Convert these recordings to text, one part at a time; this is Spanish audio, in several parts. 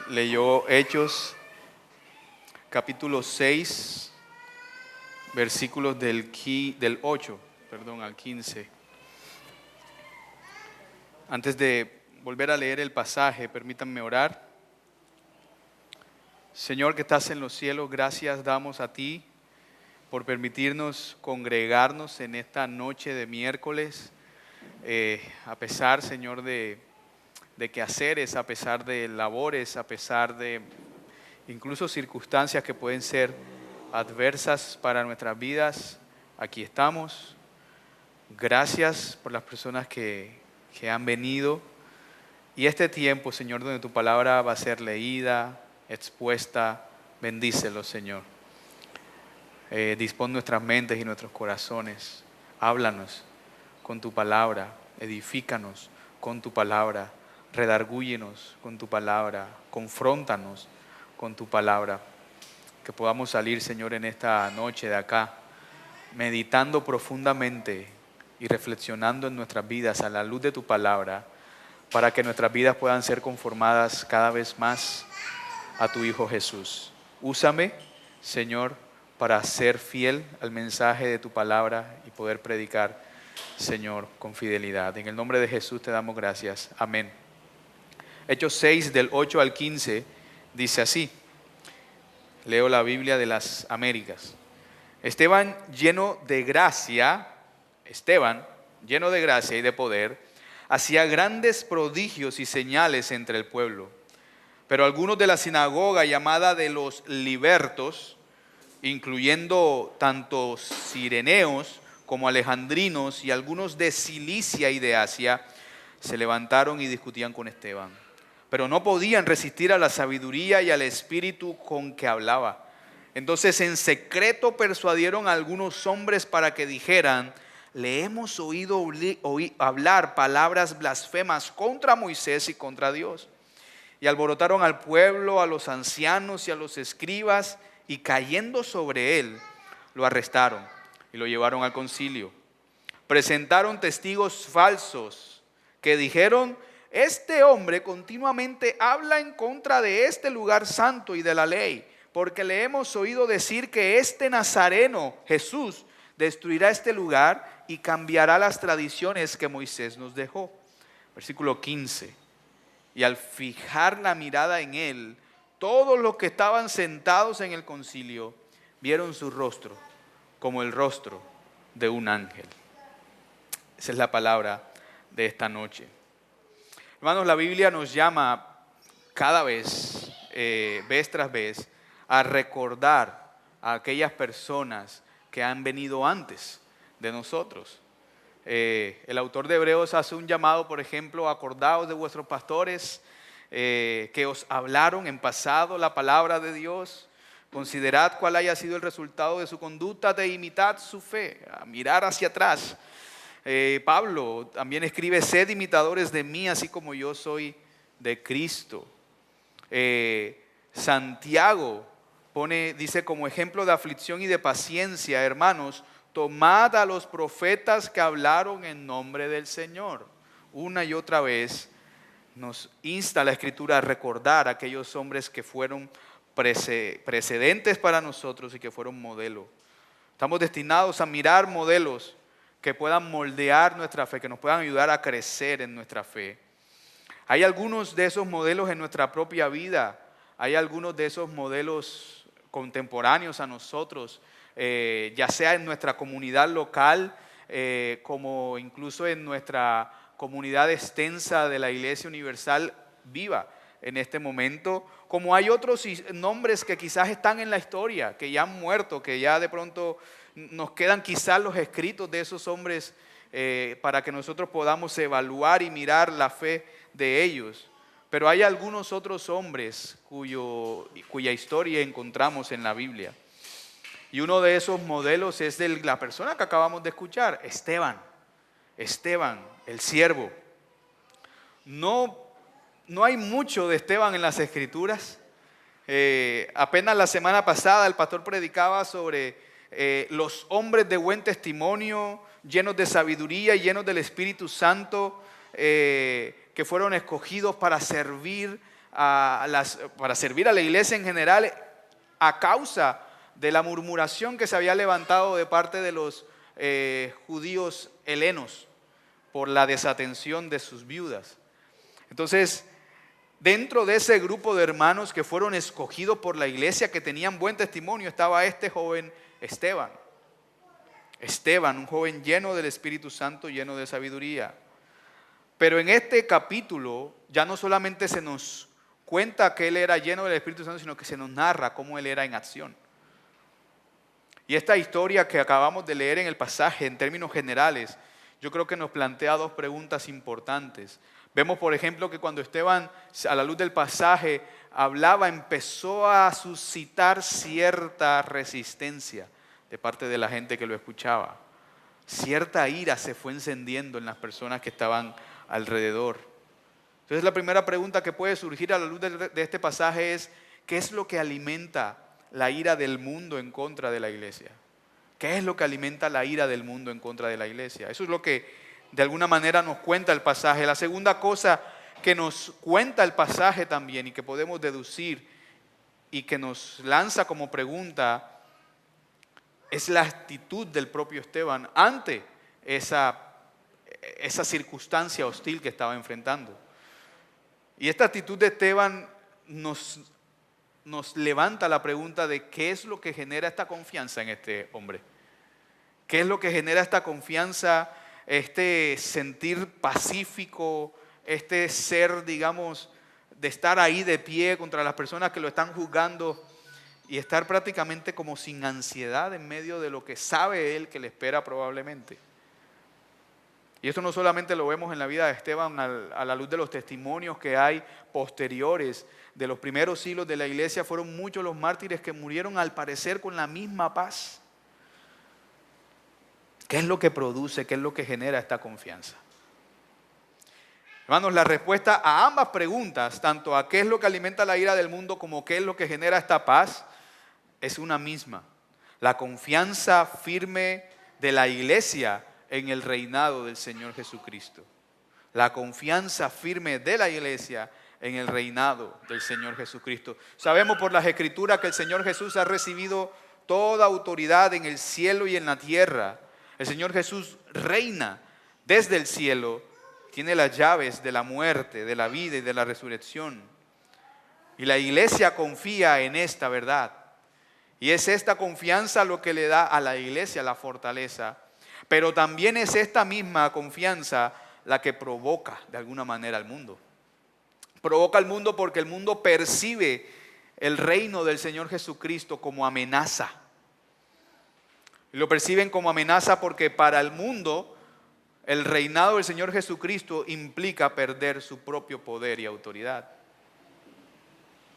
leyó Hechos, capítulo 6, versículos del 8, al 15. Antes de volver a leer el pasaje, permítanme orar. Señor que estás en los cielos, gracias damos a ti por permitirnos congregarnos en esta noche de miércoles, a pesar, Señor, de quehaceres, a pesar de labores, a pesar de incluso circunstancias que pueden ser adversas para nuestras vidas. Aquí estamos. Gracias por las personas que han venido. Y este tiempo, Señor, donde tu palabra va a ser leída, expuesta, bendícelo, Señor. Dispón nuestras mentes y nuestros corazones. Háblanos con tu palabra, edifícanos con tu palabra, redargúyenos con tu palabra, confróntanos con tu palabra. Que podamos salir, Señor, en esta noche de acá, meditando profundamente y reflexionando en nuestras vidas a la luz de tu palabra, para que nuestras vidas puedan ser conformadas cada vez más a tu Hijo Jesús. Úsame, Señor, para ser fiel al mensaje de tu palabra y poder predicar, Señor, con fidelidad. En el nombre de Jesús te damos gracias. Amén. Hechos 6, del 8 al 15, dice así. Leo la Biblia de las Américas. Esteban, lleno de gracia y de poder, hacía grandes prodigios y señales entre el pueblo. Pero algunos de la sinagoga llamada de los libertos, incluyendo tanto cireneos como alejandrinos y algunos de Cilicia y de Asia, se levantaron y discutían con Esteban. Pero no podían resistir a la sabiduría y al espíritu con que hablaba. Entonces en secreto persuadieron a algunos hombres para que dijeran: le hemos oído hablar palabras blasfemas contra Moisés y contra Dios. Y alborotaron al pueblo, a los ancianos y a los escribas, y cayendo sobre él, lo arrestaron y lo llevaron al concilio. Presentaron testigos falsos que dijeron: este hombre continuamente habla en contra de este lugar santo y de la ley, porque le hemos oído decir que este nazareno, Jesús, destruirá este lugar y cambiará las tradiciones que Moisés nos dejó. Versículo 15. Y al fijar la mirada en él, todos los que estaban sentados en el concilio vieron su rostro como el rostro de un ángel. Esa es la palabra de esta noche. Hermanos, la Biblia nos llama cada vez, vez tras vez, a recordar a aquellas personas que han venido antes de nosotros. El autor de Hebreos hace un llamado, por ejemplo: acordaos de vuestros pastores que os hablaron en pasado la palabra de Dios. Considerad cuál haya sido el resultado de su conducta, de imitad su fe, a mirar hacia atrás. Pablo también escribe: sed imitadores de mí, así como yo soy de Cristo. Santiago dice como ejemplo de aflicción y de paciencia: hermanos, tomad a los profetas que hablaron en nombre del Señor. Una y otra vez nos insta la Escritura a recordar a aquellos hombres que fueron precedentes para nosotros y que fueron modelo. Estamos destinados a mirar modelos que puedan moldear nuestra fe, que nos puedan ayudar a crecer en nuestra fe. Hay algunos de esos modelos en nuestra propia vida, hay algunos de esos modelos contemporáneos a nosotros, ya sea en nuestra comunidad local, como incluso en nuestra comunidad extensa de la Iglesia Universal viva en este momento, como hay otros nombres que quizás están en la historia, que ya han muerto, que ya de pronto nos quedan quizás los escritos de esos hombres para que nosotros podamos evaluar y mirar la fe de ellos. Pero hay algunos otros hombres cuya historia encontramos en la Biblia. Y uno de esos modelos es de la persona que acabamos de escuchar, Esteban, el siervo. No hay mucho de Esteban en las Escrituras. Apenas la semana pasada el pastor predicaba sobre los hombres de buen testimonio, llenos de sabiduría y llenos del Espíritu Santo, que fueron escogidos para servir para servir a la iglesia en general a causa de la murmuración que se había levantado de parte de los judíos helenos por la desatención de sus viudas. Entonces, dentro de ese grupo de hermanos que fueron escogidos por la iglesia, que tenían buen testimonio, estaba este joven Esteban. Esteban, un joven lleno del Espíritu Santo, lleno de sabiduría. Pero en este capítulo ya no solamente se nos cuenta que él era lleno del Espíritu Santo, sino que se nos narra cómo él era en acción. Y esta historia que acabamos de leer en el pasaje, en términos generales, yo creo que nos plantea dos preguntas importantes. Vemos, por ejemplo, que cuando Esteban, a la luz del pasaje, hablaba, empezó a suscitar cierta resistencia de parte de la gente que lo escuchaba. Cierta ira se fue encendiendo en las personas que estaban alrededor. Entonces, la primera pregunta que puede surgir a la luz de este pasaje es: ¿qué es lo que alimenta la ira del mundo en contra de la iglesia? ¿Qué es lo que alimenta la ira del mundo en contra de la iglesia? Eso es lo que de alguna manera nos cuenta el pasaje. La segunda cosa que nos cuenta el pasaje también y que podemos deducir y que nos lanza como pregunta es la actitud del propio Esteban ante esa circunstancia hostil que estaba enfrentando. Y esta actitud de Esteban nos levanta la pregunta de qué es lo que genera esta confianza en este hombre. ¿Qué es lo que genera esta confianza, este sentir pacífico, este ser, digamos, de estar ahí de pie contra las personas que lo están juzgando y estar prácticamente como sin ansiedad en medio de lo que sabe él que le espera probablemente? Y esto no solamente lo vemos en la vida de Esteban a la luz de los testimonios que hay posteriores de los primeros siglos de la iglesia. Fueron muchos los mártires que murieron al parecer con la misma paz. ¿Qué es lo que produce, qué es lo que genera esta confianza? Hermanos, la respuesta a ambas preguntas, tanto a qué es lo que alimenta la ira del mundo como qué es lo que genera esta paz, es una misma: la confianza firme de la iglesia en el reinado del Señor Jesucristo. La confianza firme de la iglesia en el reinado del Señor Jesucristo. Sabemos por las Escrituras que el Señor Jesús ha recibido toda autoridad en el cielo y en la tierra. El Señor Jesús reina desde el cielo, tiene las llaves de la muerte, de la vida y de la resurrección. Y la iglesia confía en esta verdad. Y es esta confianza lo que le da a la iglesia la fortaleza. Pero también es esta misma confianza la que provoca de alguna manera al mundo. Provoca al mundo porque el mundo percibe el reino del Señor Jesucristo como amenaza. Y lo perciben como amenaza porque para el mundo el reinado del Señor Jesucristo implica perder su propio poder y autoridad.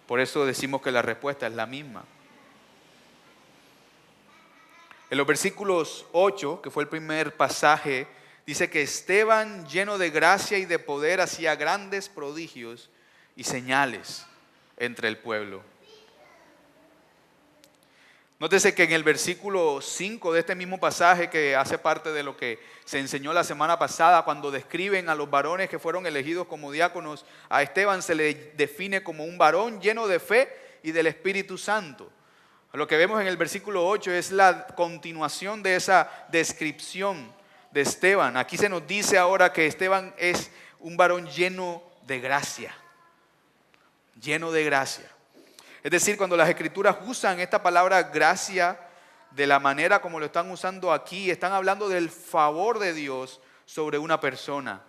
Por eso decimos que la respuesta es la misma. En los versículos 8, que fue el primer pasaje, dice que Esteban, lleno de gracia y de poder, hacía grandes prodigios y señales entre el pueblo. Nótese que en el versículo 5 de este mismo pasaje, que hace parte de lo que se enseñó la semana pasada, cuando describen a los varones que fueron elegidos como diáconos, a Esteban se le define como un varón lleno de fe y del Espíritu Santo. Lo que vemos en el versículo 8 es la continuación de esa descripción de Esteban. Aquí se nos dice ahora que Esteban es un varón lleno de gracia. Lleno de gracia. Es decir, cuando las Escrituras usan esta palabra gracia de la manera como lo están usando aquí, están hablando del favor de Dios sobre una persona.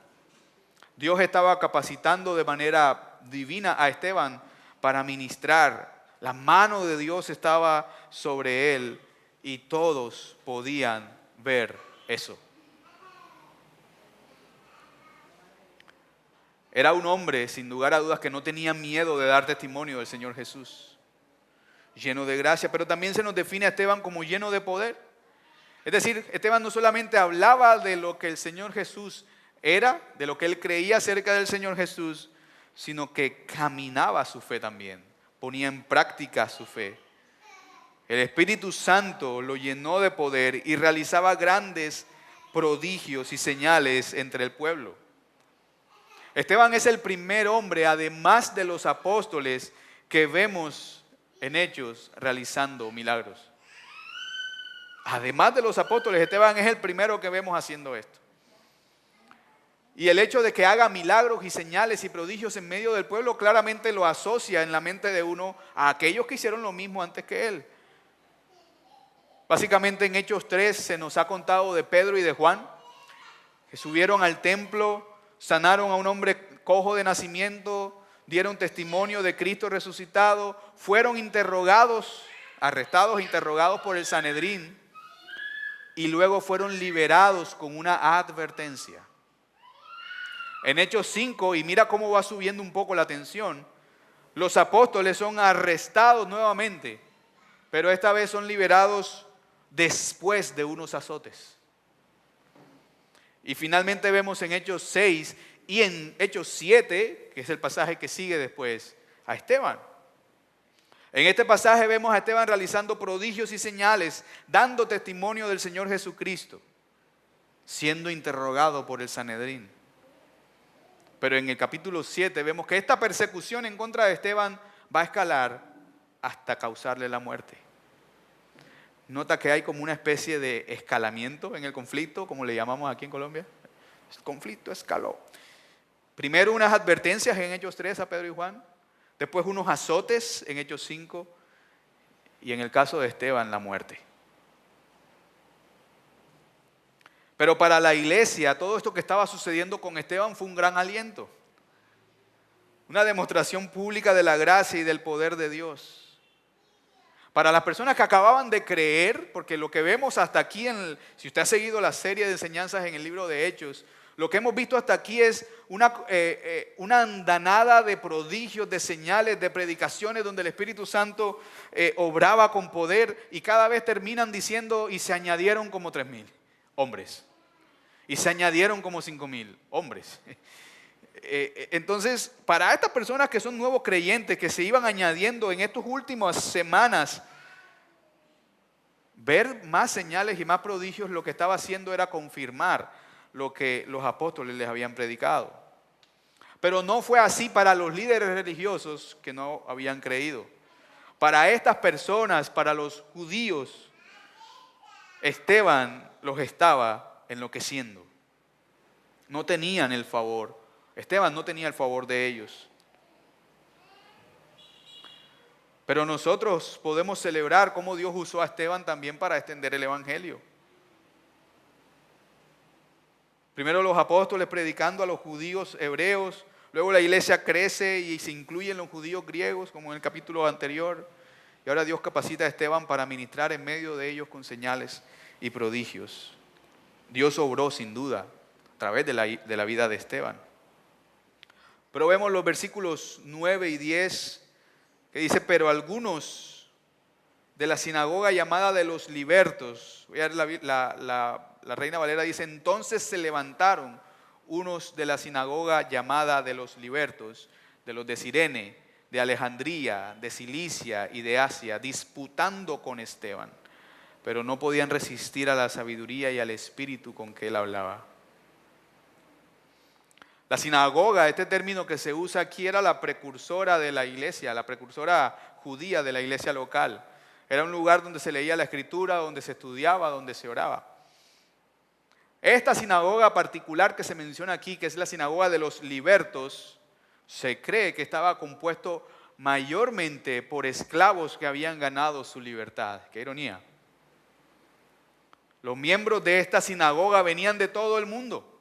Dios estaba capacitando de manera divina a Esteban para ministrar. La mano de Dios estaba sobre él y todos podían ver eso. Era un hombre, sin lugar a dudas, que no tenía miedo de dar testimonio del Señor Jesús. Lleno de gracia, pero también se nos define a Esteban como lleno de poder. Es decir, Esteban no solamente hablaba de lo que el Señor Jesús era, de lo que él creía acerca del Señor Jesús, sino que caminaba su fe también. Ponía en práctica su fe. El Espíritu Santo lo llenó de poder y realizaba grandes prodigios y señales entre el pueblo. Esteban es el primer hombre, además de los apóstoles, que vemos en Hechos realizando milagros. Además de los apóstoles, Esteban es el primero que vemos haciendo esto. Y el hecho de que haga milagros y señales y prodigios en medio del pueblo claramente lo asocia en la mente de uno a aquellos que hicieron lo mismo antes que él. Básicamente en Hechos 3 se nos ha contado de Pedro y de Juan, que subieron al templo, sanaron a un hombre cojo de nacimiento, dieron testimonio de Cristo resucitado, fueron interrogados, arrestados e interrogados por el Sanedrín, y luego fueron liberados con una advertencia. En Hechos 5, y mira cómo va subiendo un poco la tensión, los apóstoles son arrestados nuevamente, pero esta vez son liberados después de unos azotes. Y finalmente vemos en Hechos 6 y en Hechos 7, que es el pasaje que sigue después, a Esteban. En este pasaje vemos a Esteban realizando prodigios y señales, dando testimonio del Señor Jesucristo, siendo interrogado por el Sanedrín. Pero en el capítulo 7 vemos que esta persecución en contra de Esteban va a escalar hasta causarle la muerte. Nota que hay como una especie de escalamiento en el conflicto, como le llamamos aquí en Colombia. El conflicto escaló. Primero unas advertencias en Hechos 3 a Pedro y Juan, después unos azotes en Hechos 5 y en el caso de Esteban la muerte. Pero para la iglesia todo esto que estaba sucediendo con Esteban fue un gran aliento, una demostración pública de la gracia y del poder de Dios. Para las personas que acababan de creer, porque lo que vemos hasta aquí, si usted ha seguido la serie de enseñanzas en el libro de Hechos, lo que hemos visto hasta aquí es una andanada de prodigios, de señales, de predicaciones donde el Espíritu Santo obraba con poder y cada vez terminan diciendo y se añadieron como 3,000 hombres y se añadieron como 5,000 hombres. Entonces, para estas personas que son nuevos creyentes, que se iban añadiendo en estas últimas semanas, ver más señales y más prodigios lo que estaba haciendo era confirmar lo que los apóstoles les habían predicado. Pero no fue así para los líderes religiosos que no habían creído. Para estas personas, para los judíos, Esteban los estaba enloqueciendo. No tenían el favor. Esteban no tenía el favor de ellos. Pero nosotros podemos celebrar cómo Dios usó a Esteban también para extender el evangelio. Primero los apóstoles predicando a los judíos hebreos, luego la iglesia crece y se incluyen los judíos griegos, como en el capítulo anterior. Y ahora Dios capacita a Esteban para ministrar en medio de ellos con señales y prodigios. Dios obró sin duda a través de la vida de Esteban. Pero vemos los versículos 9 y 10 que dice, pero algunos de la sinagoga llamada de los libertos, voy a ver la Reina Valera dice, entonces se levantaron unos de la sinagoga llamada de los libertos, de los de Cirene, de Alejandría, de Cilicia y de Asia, disputando con Esteban, pero no podían resistir a la sabiduría y al espíritu con que él hablaba. La sinagoga, este término que se usa aquí, era la precursora de la iglesia, la precursora judía de la iglesia local. Era un lugar donde se leía la escritura, donde se estudiaba, donde se oraba. Esta sinagoga particular que se menciona aquí, que es la sinagoga de los libertos, se cree que estaba compuesto mayormente por esclavos que habían ganado su libertad. ¡Qué ironía! Los miembros de esta sinagoga venían de todo el mundo.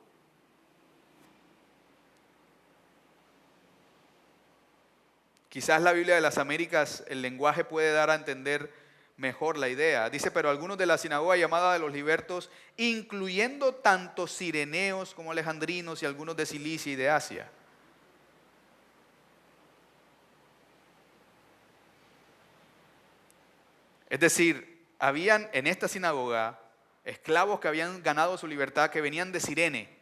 Quizás la Biblia de las Américas, el lenguaje puede dar a entender mejor la idea. Dice, pero algunos de la sinagoga llamada de los libertos, incluyendo tanto cireneos como alejandrinos y algunos de Cilicia y de Asia. Es decir, habían en esta sinagoga esclavos que habían ganado su libertad, que venían de Cirene,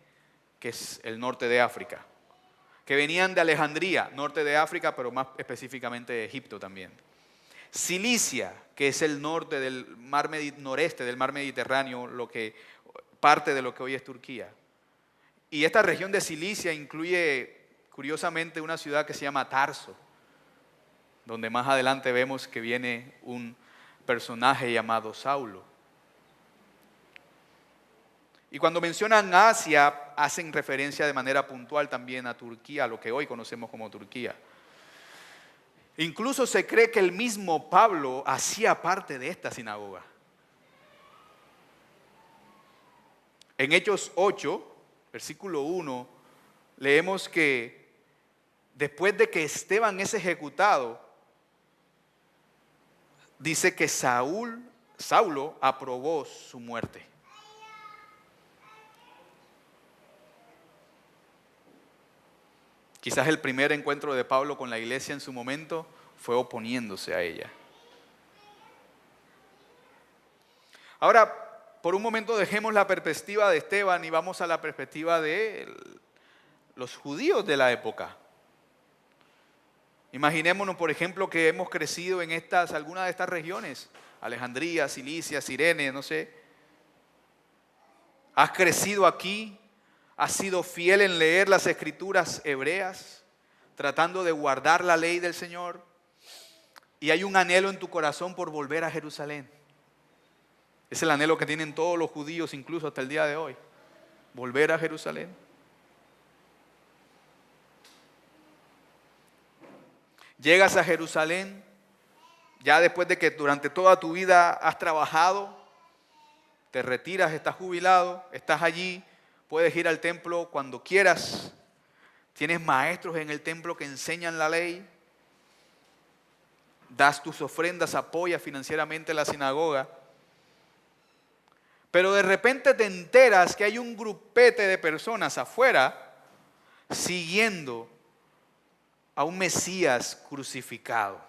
que es el norte de África, que venían de Alejandría, norte de África, pero más específicamente de Egipto también. Cilicia, que es el norte del noreste del mar Mediterráneo, parte de lo que hoy es Turquía. Y esta región de Cilicia incluye curiosamente una ciudad que se llama Tarso, donde más adelante vemos que viene un personaje llamado Saulo. Y cuando mencionan Asia, hacen referencia de manera puntual también a Turquía, a lo que hoy conocemos como Turquía. Incluso se cree que el mismo Pablo hacía parte de esta sinagoga. En Hechos 8, versículo 1, leemos que después de que Esteban es ejecutado, dice que Saulo aprobó su muerte. Quizás el primer encuentro de Pablo con la iglesia en su momento fue oponiéndose a ella. Ahora, por un momento dejemos la perspectiva de Esteban y vamos a la perspectiva de los judíos de la época. Imaginémonos, por ejemplo, que hemos crecido en algunas de estas regiones, Alejandría, Cilicia, Cirene, no sé. Has crecido aquí, has sido fiel en leer las escrituras hebreas, tratando de guardar la ley del Señor, y hay un anhelo en tu corazón por volver a Jerusalén. Es el anhelo que tienen todos los judíos, incluso hasta el día de hoy, volver a Jerusalén. Llegas a Jerusalén, ya después de que durante toda tu vida has trabajado, te retiras, estás jubilado, estás allí, puedes ir al templo cuando quieras, tienes maestros en el templo que enseñan la ley, das tus ofrendas, apoyas financieramente la sinagoga, pero de repente te enteras que hay un grupete de personas afuera siguiendo a un Mesías crucificado,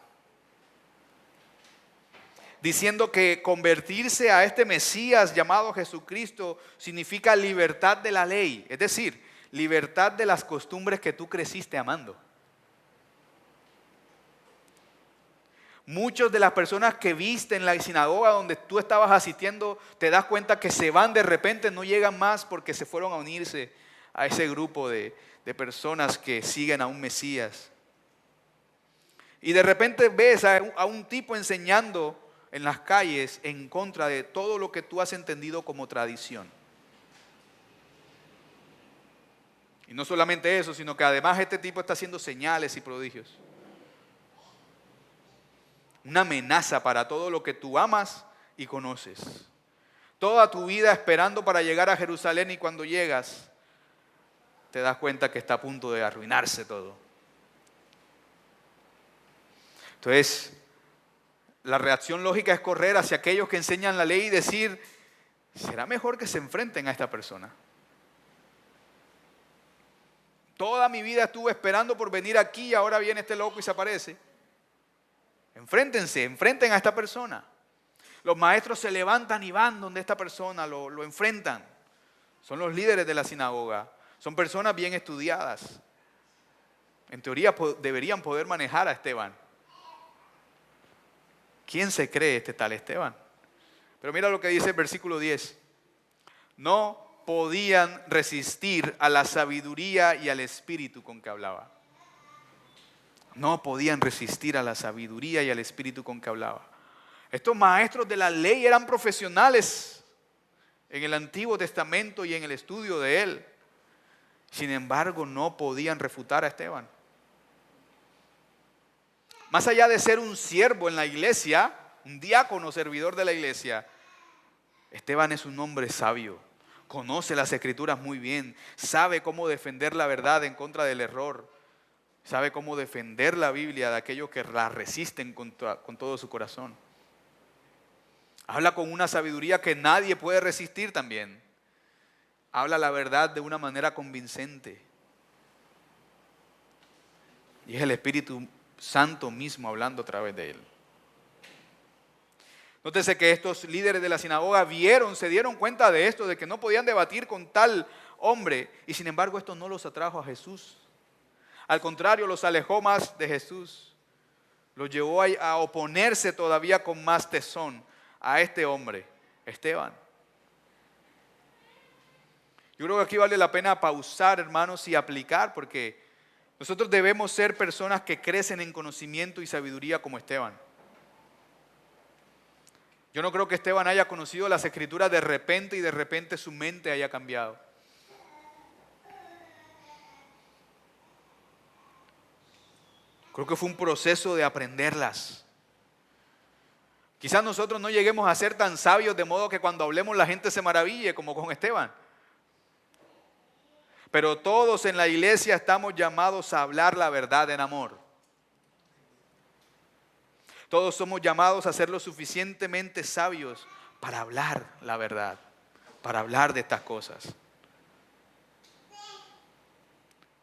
diciendo que convertirse a este Mesías llamado Jesucristo significa libertad de la ley, es decir, libertad de las costumbres que tú creciste amando. Muchas de las personas que viste en la sinagoga donde tú estabas asistiendo, te das cuenta que se van de repente, no llegan más porque se fueron a unirse a ese grupo de personas que siguen a un Mesías. Y de repente ves a un tipo enseñando en las calles en contra de todo lo que tú has entendido como tradición. Y no solamente eso, sino que además este tipo está haciendo señales y prodigios. Una amenaza para todo lo que tú amas y conoces. Toda tu vida esperando para llegar a Jerusalén, y cuando llegas te das cuenta que está a punto de arruinarse todo. Entonces, la reacción lógica es correr hacia aquellos que enseñan la ley y decir, ¿será mejor que se enfrenten a esta persona? Toda mi vida estuve esperando por venir aquí y ahora viene este loco y se aparece. Enfrenten a esta persona. Los maestros se levantan y van donde esta persona, lo enfrentan. Son los líderes de la sinagoga. Son personas bien estudiadas. En teoría deberían poder manejar a Esteban. ¿Quién se cree este tal Esteban? Pero mira lo que dice el versículo 10. No podían resistir a la sabiduría y al espíritu con que hablaba. No podían resistir a la sabiduría y al espíritu con que hablaba. Estos maestros de la ley eran profesionales en el Antiguo Testamento y en el estudio de él. Sin embargo, no podían refutar a Esteban. Más allá de ser un siervo en la iglesia, un diácono servidor de la iglesia, Esteban es un hombre sabio, conoce las escrituras muy bien, sabe cómo defender la verdad en contra del error, sabe cómo defender la Biblia de aquellos que la resisten con todo su corazón. Habla con una sabiduría que nadie puede resistir también. Habla la verdad de una manera convincente. Y es el Espíritu Santo mismo hablando a través de él. Nótese que estos líderes de la sinagoga se dieron cuenta de esto, de que no podían debatir con tal hombre, y sin embargo esto no los atrajo a Jesús. Al contrario, los alejó más de Jesús. Los llevó a oponerse todavía con más tesón a este hombre, Esteban. Yo creo que aquí vale la pena pausar, hermanos, y aplicar, porque Nosotros debemos ser personas que crecen en conocimiento y sabiduría como Esteban. Yo no creo que Esteban haya conocido las Escrituras de repente y de repente su mente haya cambiado. Creo que fue un proceso de aprenderlas. Quizás nosotros no lleguemos a ser tan sabios de modo que cuando hablemos la gente se maraville como con Esteban. Pero todos en la iglesia estamos llamados a hablar la verdad en amor. Todos somos llamados a ser lo suficientemente sabios para hablar la verdad, para hablar de estas cosas.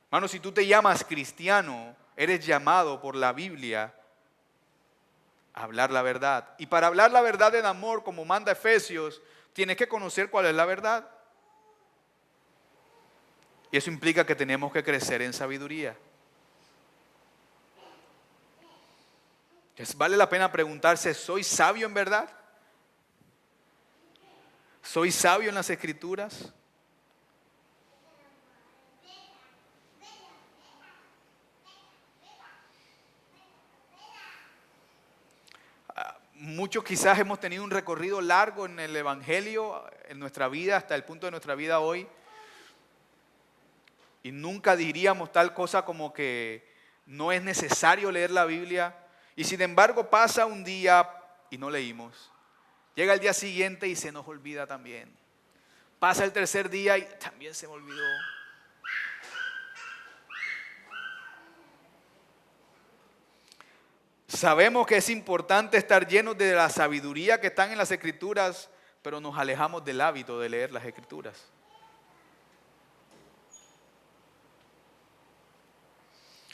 Hermano, si tú te llamas cristiano, eres llamado por la Biblia a hablar la verdad. Y para hablar la verdad en amor, como manda Efesios, tienes que conocer cuál es la verdad. Y eso implica que tenemos que crecer en sabiduría. Entonces, vale la pena preguntarse, ¿soy sabio en verdad? ¿Soy sabio en las Escrituras? Muchos quizás hemos tenido un recorrido largo en el Evangelio, en nuestra vida, hasta el punto de nuestra vida hoy. Y nunca diríamos tal cosa como que no es necesario leer la Biblia. Y sin embargo pasa un día y no leímos. Llega el día siguiente y se nos olvida también. Pasa el tercer día y también se me olvidó. Sabemos que es importante estar llenos de la sabiduría que están en las Escrituras, pero nos alejamos del hábito de leer las Escrituras.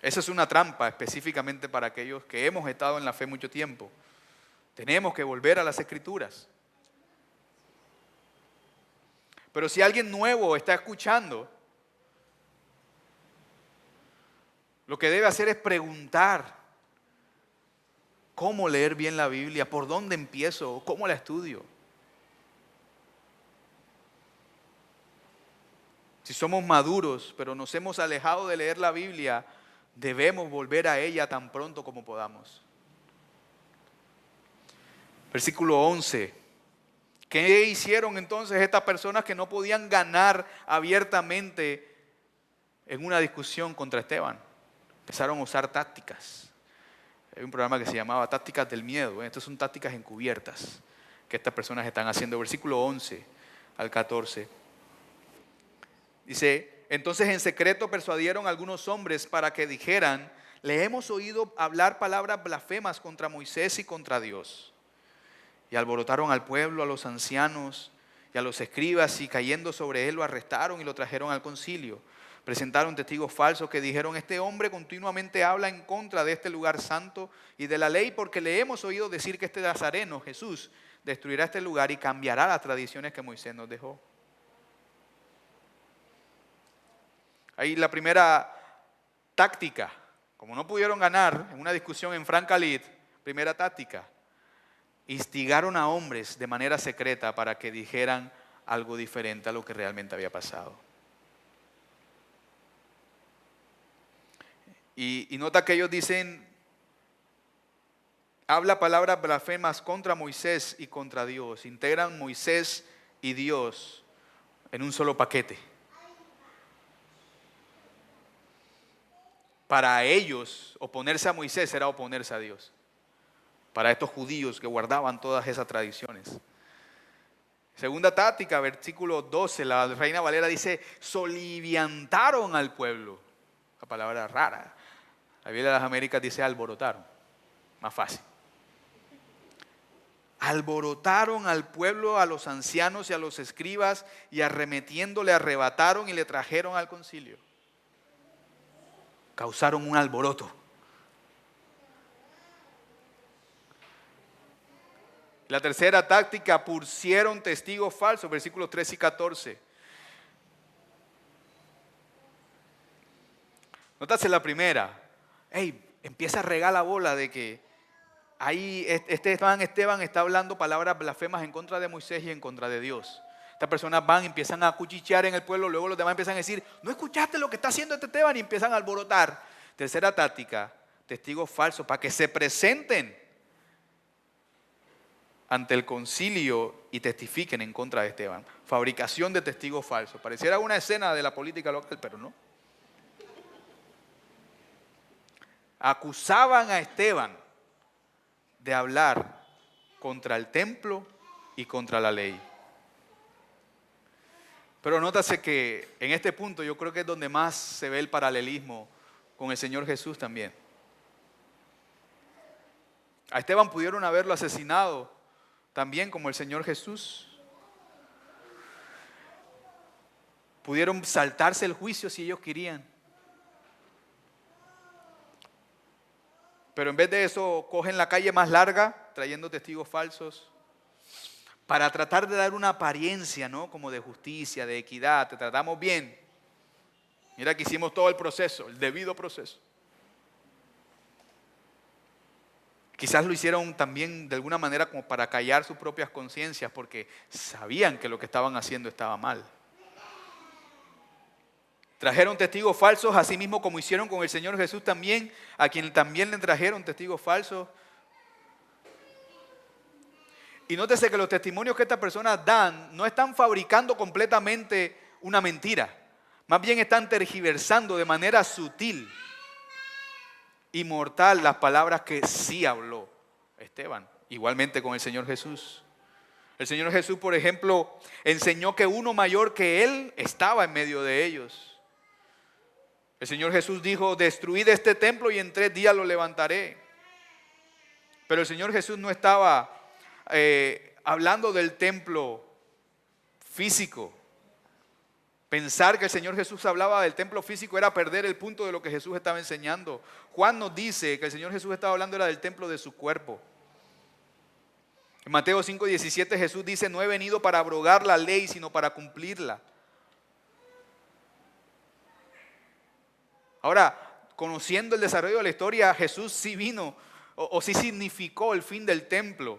Esa es una trampa específicamente para aquellos que hemos estado en la fe mucho tiempo. Tenemos que volver a las Escrituras. Pero si alguien nuevo está escuchando, lo que debe hacer es preguntar cómo leer bien la Biblia, por dónde empiezo, cómo la estudio. Si somos maduros, pero nos hemos alejado de leer la Biblia, debemos volver a ella tan pronto como podamos. Versículo 11. ¿Qué hicieron entonces estas personas que no podían ganar abiertamente en una discusión contra Esteban? Empezaron a usar tácticas. Hay un programa que se llamaba Tácticas del Miedo. Estas son tácticas encubiertas que estas personas están haciendo. Versículo 11 al 14. Dice: entonces en secreto persuadieron a algunos hombres para que dijeran: le hemos oído hablar palabras blasfemas contra Moisés y contra Dios. Y alborotaron al pueblo, a los ancianos y a los escribas, y cayendo sobre él lo arrestaron y lo trajeron al concilio. Presentaron testigos falsos que dijeron: este hombre continuamente habla en contra de este lugar santo y de la ley, porque le hemos oído decir que este Nazareno, Jesús, destruirá este lugar y cambiará las tradiciones que Moisés nos dejó. Ahí la primera táctica, como no pudieron ganar en una discusión en Francalit, primera táctica, instigaron a hombres de manera secreta para que dijeran algo diferente a lo que realmente había pasado. Y nota que ellos dicen, habla palabras blasfemas contra Moisés y contra Dios. Integran Moisés y Dios en un solo paquete. Para ellos, oponerse a Moisés era oponerse a Dios. Para estos judíos que guardaban todas esas tradiciones. Segunda táctica, versículo 12, la Reina Valera dice: soliviantaron al pueblo. La palabra rara. La Biblia de las Américas dice alborotaron. Más fácil. Alborotaron al pueblo, a los ancianos y a los escribas, y arremetiendo le arrebataron y le trajeron al concilio. Causaron un alboroto. La tercera táctica, pusieron testigos falsos, versículos 13 y 14. Nótase la primera. Empieza a regar la bola de que ahí Esteban está hablando palabras blasfemas en contra de Moisés y en contra de Dios. Estas personas van y empiezan a cuchichear en el pueblo, luego los demás empiezan a decir: ¿no escuchaste lo que está haciendo este Esteban? Y empiezan a alborotar. Tercera táctica, testigos falsos, para que se presenten ante el concilio y testifiquen en contra de Esteban. Fabricación de testigos falsos. Pareciera una escena de la política local, pero no. Acusaban a Esteban de hablar contra el templo y contra la ley. Pero nótase que en este punto yo creo que es donde más se ve el paralelismo con el Señor Jesús también. A Esteban pudieron haberlo asesinado también como el Señor Jesús. Pudieron saltarse el juicio si ellos querían. Pero en vez de eso, cogen la calle más larga, trayendo testigos falsos, para tratar de dar una apariencia, ¿no? Como de justicia, de equidad, te tratamos bien. Mira que hicimos todo el proceso, el debido proceso. Quizás lo hicieron también de alguna manera como para callar sus propias conciencias, porque sabían que lo que estaban haciendo estaba mal. Trajeron testigos falsos, así mismo como hicieron con el Señor Jesús también, a quien también le trajeron testigos falsos. Y nótese que los testimonios que estas personas dan no están fabricando completamente una mentira. Más bien están tergiversando de manera sutil y mortal las palabras que sí habló Esteban. Igualmente con el Señor Jesús. El Señor Jesús, por ejemplo, enseñó que uno mayor que Él estaba en medio de ellos. El Señor Jesús dijo, destruid este templo y en 3 días lo levantaré. Pero el Señor Jesús no estaba hablando del templo físico. Pensar que el Señor Jesús hablaba del templo físico era perder el punto de lo que Jesús estaba enseñando. Juan nos dice que el Señor Jesús estaba hablando era del templo de su cuerpo. En Mateo 5:17 Jesús dice, no he venido para abrogar la ley, sino para cumplirla. Ahora, conociendo el desarrollo de la historia, Jesús sí vino o sí significó el fin del templo,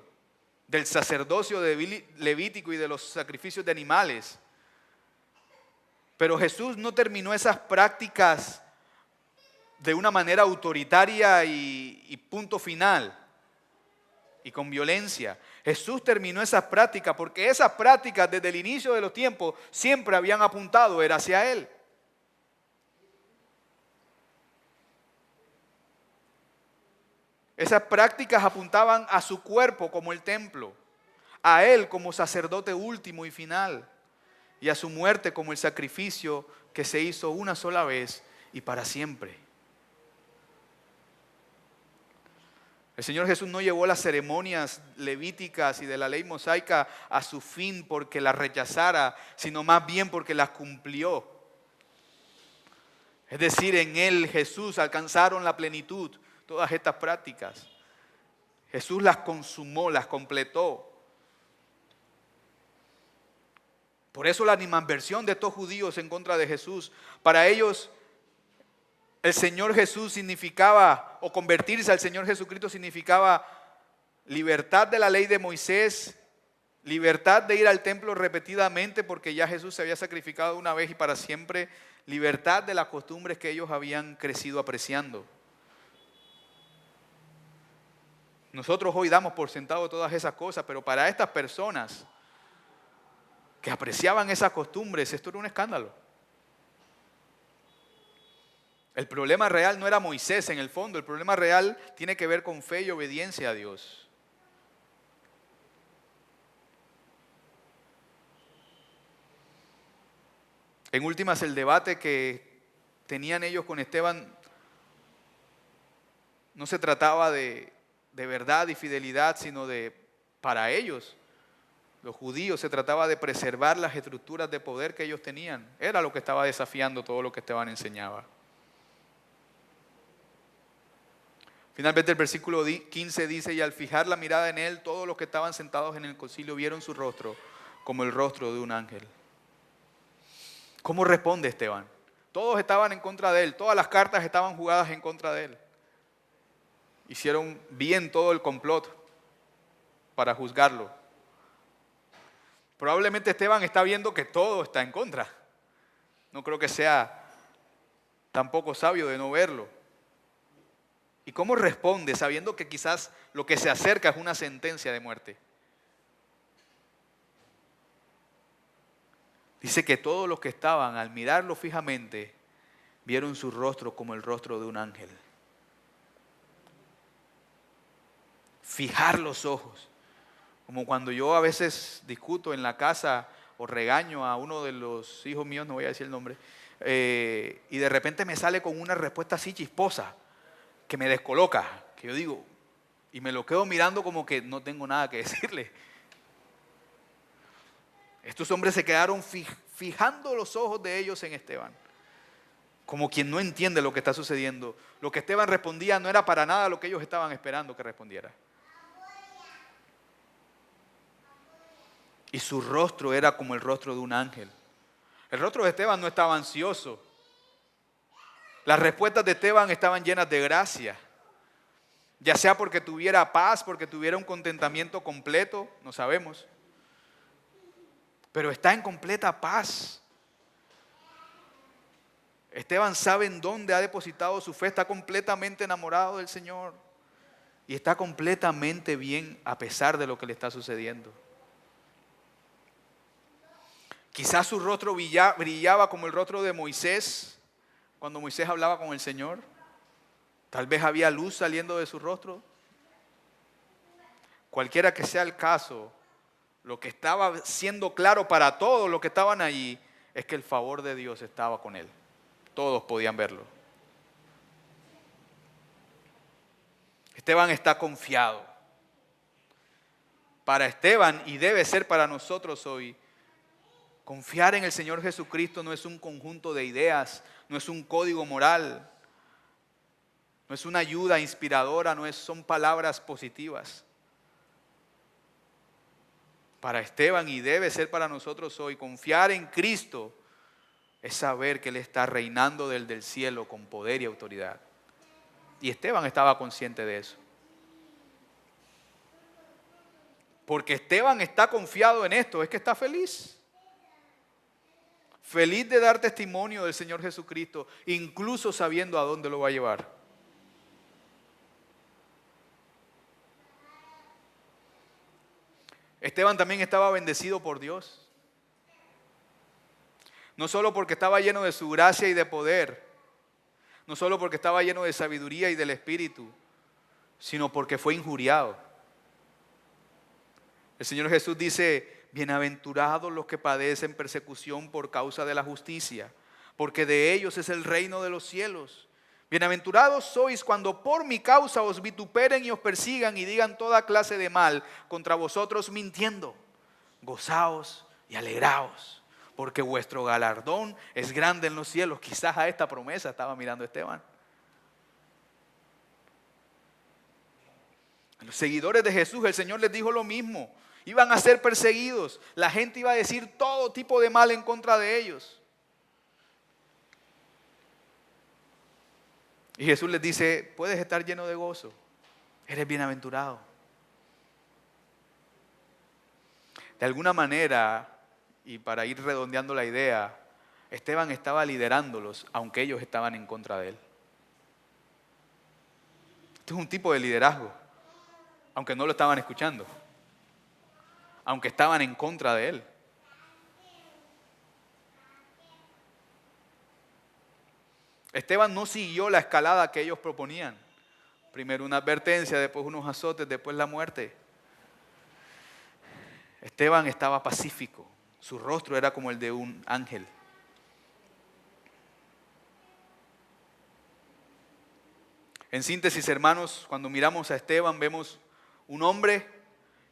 del sacerdocio levítico y de los sacrificios de animales. Pero Jesús no terminó esas prácticas de una manera autoritaria y punto final y con violencia. Jesús terminó esas prácticas porque esas prácticas desde el inicio de los tiempos siempre habían apuntado era hacia Él. Esas prácticas apuntaban a su cuerpo como el templo, a Él como sacerdote último y final, y a su muerte como el sacrificio que se hizo una sola vez y para siempre. El Señor Jesús no llevó las ceremonias levíticas y de la ley mosaica a su fin porque las rechazara, sino más bien porque las cumplió. Es decir, en Él, Jesús, alcanzaron la plenitud todas estas prácticas. Jesús las consumó, las completó. Por eso la animadversión de estos judíos en contra de Jesús, para ellos el Señor Jesús significaba, o convertirse al Señor Jesucristo significaba libertad de la ley de Moisés, libertad de ir al templo repetidamente porque ya Jesús se había sacrificado una vez y para siempre, libertad de las costumbres que ellos habían crecido apreciando. Nosotros hoy damos por sentado todas esas cosas, pero para estas personas que apreciaban esas costumbres, esto era un escándalo. El problema real no era Moisés en el fondo, el problema real tiene que ver con fe y obediencia a Dios. En últimas, el debate que tenían ellos con Esteban no se trataba de verdad y fidelidad, sino para ellos, los judíos, se trataba de preservar las estructuras de poder que ellos tenían. Era lo que estaba desafiando todo lo que Esteban enseñaba. Finalmente el versículo 15 dice, y al fijar la mirada en él, todos los que estaban sentados en el concilio vieron su rostro como el rostro de un ángel. ¿Cómo responde Esteban? Todos estaban en contra de él, todas las cartas estaban jugadas en contra de él. Hicieron bien todo el complot para juzgarlo. Probablemente Esteban está viendo que todo está en contra. No creo que sea tampoco sabio de no verlo. ¿Y cómo responde sabiendo que quizás lo que se acerca es una sentencia de muerte? Dice que todos los que estaban, al mirarlo fijamente, vieron su rostro como el rostro de un ángel. Fijar los ojos. Como cuando yo a veces discuto en la casa o regaño a uno de los hijos míos, no voy a decir el nombre, y de repente me sale con una respuesta así chisposa, que me descoloca, que yo digo, y me lo quedo mirando como que no tengo nada que decirle. Estos hombres se quedaron fijando los ojos de ellos en Esteban, como quien no entiende lo que está sucediendo. Lo que Esteban respondía no era para nada lo que ellos estaban esperando que respondiera. Y su rostro era como el rostro de un ángel. El rostro de Esteban no estaba ansioso. Las respuestas de Esteban estaban llenas de gracia. Ya sea porque tuviera paz, porque tuviera un contentamiento completo, no sabemos. Pero está en completa paz. Esteban sabe en dónde ha depositado su fe, está completamente enamorado del Señor. Y está completamente bien a pesar de lo que le está sucediendo. Quizás su rostro brillaba como el rostro de Moisés, cuando Moisés hablaba con el Señor. Tal vez había luz saliendo de su rostro. Cualquiera que sea el caso, lo que estaba siendo claro para todos los que estaban allí es que el favor de Dios estaba con él. Todos podían verlo. Esteban está confiado. Para Esteban, y debe ser para nosotros hoy, confiar en el Señor Jesucristo no es un conjunto de ideas, no es un código moral, no es una ayuda inspiradora, son palabras positivas. Para Esteban, y debe ser para nosotros hoy, confiar en Cristo es saber que Él está reinando desde el cielo con poder y autoridad. Y Esteban estaba consciente de eso. Porque Esteban está confiado en esto, es que está feliz. Feliz de dar testimonio del Señor Jesucristo, incluso sabiendo a dónde lo va a llevar. Esteban también estaba bendecido por Dios. No solo porque estaba lleno de su gracia y de poder, no solo porque estaba lleno de sabiduría y del Espíritu, sino porque fue injuriado. El Señor Jesús dice: bienaventurados los que padecen persecución por causa de la justicia, porque de ellos es el reino de los cielos. Bienaventurados sois cuando por mi causa os vituperen y os persigan y digan toda clase de mal contra vosotros mintiendo. Gozaos y alegraos, porque vuestro galardón es grande en los cielos. Quizás a esta promesa estaba mirando Esteban. A los seguidores de Jesús el Señor les dijo lo mismo. Iban a ser perseguidos. La gente iba a decir todo tipo de mal en contra de ellos. Y Jesús les dice: puedes estar lleno de gozo. Eres bienaventurado. De alguna manera, y para ir redondeando la idea, Esteban estaba liderándolos, aunque ellos estaban en contra de él. Este es un tipo de liderazgo, aunque no lo estaban escuchando, aunque estaban en contra de él. Esteban no siguió la escalada que ellos proponían. Primero una advertencia, después unos azotes, después la muerte. Esteban estaba pacífico. Su rostro era como el de un ángel. En síntesis, hermanos, cuando miramos a Esteban vemos un hombre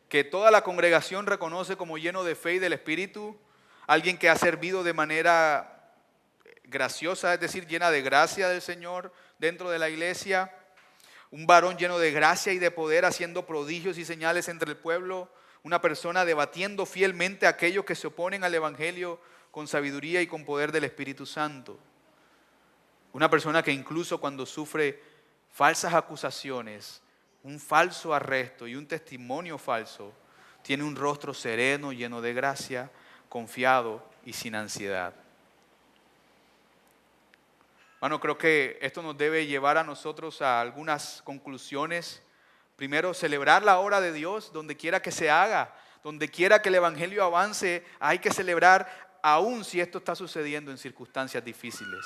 que toda la congregación reconoce como lleno de fe y del Espíritu, alguien que ha servido de manera graciosa, es decir, llena de gracia del Señor dentro de la iglesia, un varón lleno de gracia y de poder haciendo prodigios y señales entre el pueblo, una persona debatiendo fielmente a aquellos que se oponen al Evangelio con sabiduría y con poder del Espíritu Santo. Una persona que incluso cuando sufre falsas acusaciones, un falso arresto y un testimonio falso, tiene un rostro sereno, lleno de gracia, confiado y sin ansiedad. Bueno, creo que esto nos debe llevar a nosotros a algunas conclusiones. Primero, celebrar la obra de Dios donde quiera que se haga, donde quiera que el evangelio avance, hay que celebrar aún si esto está sucediendo en circunstancias difíciles.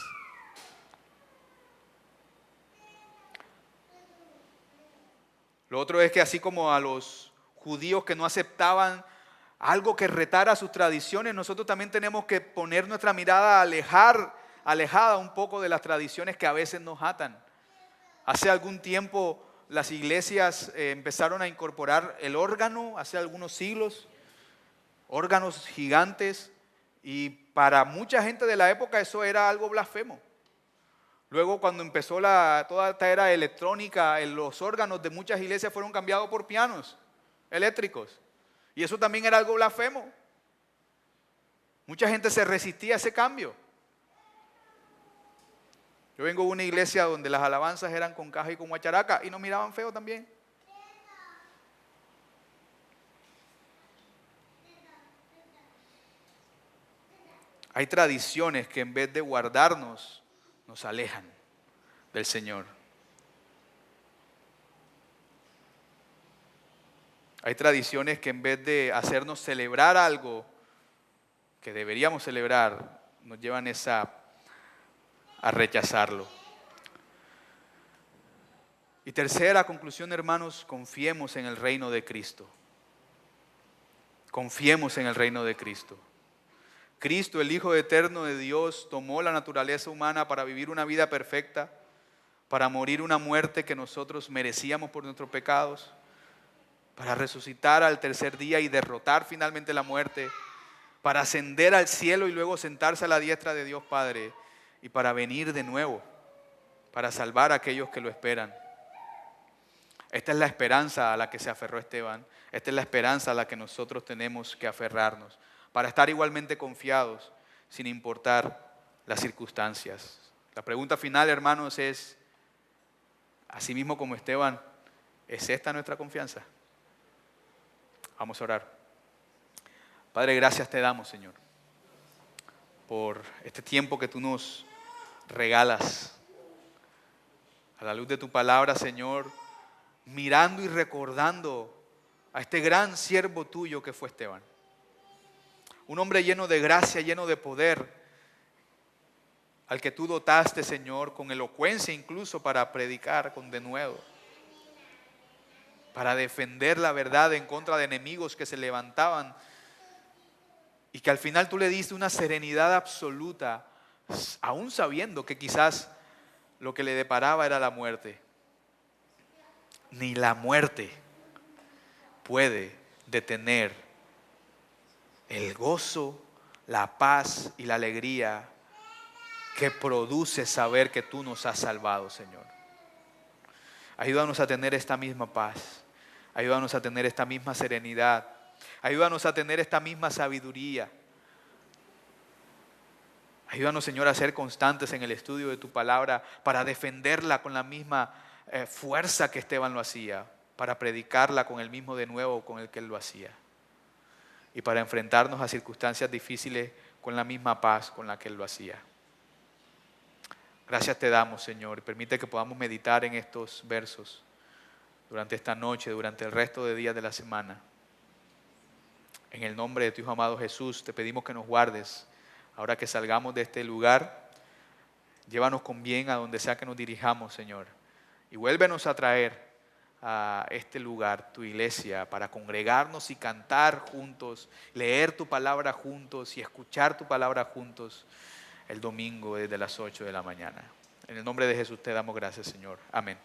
Lo otro es que así como a los judíos que no aceptaban algo que retara sus tradiciones, nosotros también tenemos que poner nuestra mirada alejada un poco de las tradiciones que a veces nos atan. Hace algún tiempo las iglesias empezaron a incorporar el órgano, hace algunos siglos, órganos gigantes, y para mucha gente de la época eso era algo blasfemo. Luego, cuando empezó toda esta era electrónica, los órganos de muchas iglesias fueron cambiados por pianos eléctricos. Y eso también era algo blasfemo. Mucha gente se resistía a ese cambio. Yo vengo de una iglesia donde las alabanzas eran con caja y con guacharaca y nos miraban feo también. Hay tradiciones que en vez de guardarnos, nos alejan del Señor. Hay tradiciones que en vez de hacernos celebrar algo que deberíamos celebrar, nos llevan a rechazarlo. Y tercera conclusión, hermanos, confiemos en el reino de Cristo. Confiemos en el reino de Cristo. Cristo, el Hijo eterno de Dios, tomó la naturaleza humana para vivir una vida perfecta, para morir una muerte que nosotros merecíamos por nuestros pecados, para resucitar al tercer día y derrotar finalmente la muerte, para ascender al cielo y luego sentarse a la diestra de Dios Padre, y para venir de nuevo, para salvar a aquellos que lo esperan. Esta es la esperanza a la que se aferró Esteban. Esta es la esperanza a la que nosotros tenemos que aferrarnos, para estar igualmente confiados sin importar las circunstancias. La pregunta final, hermanos, es, así mismo como Esteban, ¿es esta nuestra confianza? Vamos a orar. Padre, gracias te damos, Señor, por este tiempo que tú nos regalas. A la luz de tu palabra, Señor, mirando y recordando a este gran siervo tuyo que fue Esteban. Un hombre lleno de gracia, lleno de poder, al que tú dotaste, Señor, con elocuencia incluso para predicar con denuedo, para defender la verdad en contra de enemigos que se levantaban, y que al final tú le diste una serenidad absoluta, aún sabiendo que quizás lo que le deparaba era la muerte. Ni la muerte puede detener el gozo, la paz y la alegría que produce saber que tú nos has salvado, Señor. Ayúdanos a tener esta misma paz. Ayúdanos a tener esta misma serenidad. Ayúdanos a tener esta misma sabiduría. Ayúdanos, Señor, a ser constantes en el estudio de tu palabra para defenderla con la misma fuerza que Esteban lo hacía, para predicarla con el mismo denuedo con el que él lo hacía, y para enfrentarnos a circunstancias difíciles con la misma paz con la que él lo hacía. Gracias te damos, Señor, y permite que podamos meditar en estos versos durante esta noche, durante el resto de días de la semana. En el nombre de tu Hijo amado Jesús, te pedimos que nos guardes. Ahora que salgamos de este lugar, llévanos con bien a donde sea que nos dirijamos, Señor. Y vuélvenos a traer a este lugar, tu iglesia, para congregarnos y cantar juntos, leer tu palabra juntos y escuchar tu palabra juntos el domingo desde las 8 de la mañana. En el nombre de Jesús te damos gracias, Señor. Amén.